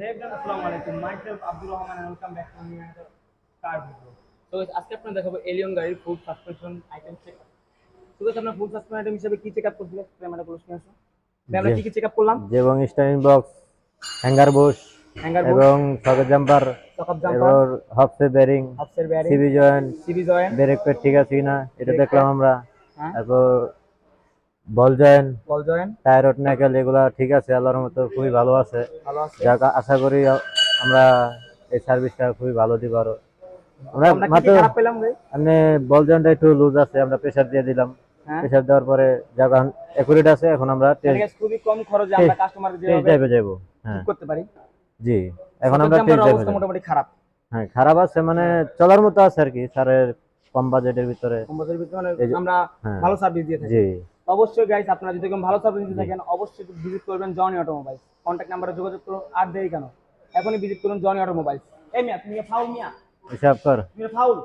Hey everyone, আসসালামু আলাইকুম। Myself Abdur Rahman and welcome back to another car video. So guys, আজকে আপনাদের দেখাবো এলিয়ন গাড়ির ফুল সাসপেনশন আইটেম চেকআপ। তো guys, আমরা ফুল সাসপেনশন আইটেম হিসেবে কি চেকআপ করছিলাম? ক্যামেরা ক্লোজ নিয়ে আসো। আমরা কি চেকআপ করলাম? এবং steering box, hanger bush hanger এবং সকেট জাম্পার সকাপ জাম্পার, এবং হবসের বেয়ারিং, হাফসের bearing, CV joint, joint, brake pad ঠিক আছে কিনা এটা ব্রেক দেখলাম প্যাড, আমরা। হ্যাঁ, তারপর বল জয়েন্ট, বল জয়েন্ট টায়ার রড নাকেল এগুলা ঠিক আছে, আল্লাহর মতো খুবই ভালো আছে। ভালো আছে। যাক আশা করি আমরা এই সার্ভিসটা খুবই ভালো দিব। আরো আমরা আমরা কি মাত্র খারাপ পেলাম ভাই? মানে বল জয়েন্টটা একটু লুজ আছে, আমরা প্রেসার দিয়ে দিলাম। হ্যাঁ, প্রেসার দেওয়ার পরে যাক অ্যাকুরেট আছে। এখন আমরা মানে guys, খুবই কম খরচে আমরা কাস্টমারকে টেস্ট যেভাবে ড্রাইভে যাব। ঠিক হ্যাঁ করতে পারি। জি, এখন সকেট আমরা জাম্পার টেস্ট ড্রাইভে অবস্থা যাব। মোটামুটি খারাপ। হ্যাঁ খারাপ আছে, মানে চলার মতো আছে আর কি, স্যারের কম বাজেটের ভিতরে। কম্বোজের ভিতরে মানে এই যে আমরা হ্যাঁ ভালো সার্ভিস দিয়ে থাকি। জি অবশ্যই গাইস, আপনারা যদি কোনো ভালো সার্ভিস দিতে জি থাকেন অবশ্যই ভিজিট করবেন জনি অটোমোবাইলস। কন্ট্যাক্ট নাম্বারে যোগাযোগ করুন, আর দেরি কেন, এখনই ভিজিট করুন জনি অটোমোবাইলস। এই মিয়া তুমি ফাউল, মিয়া হিসাব কর। তুমি ফাউল।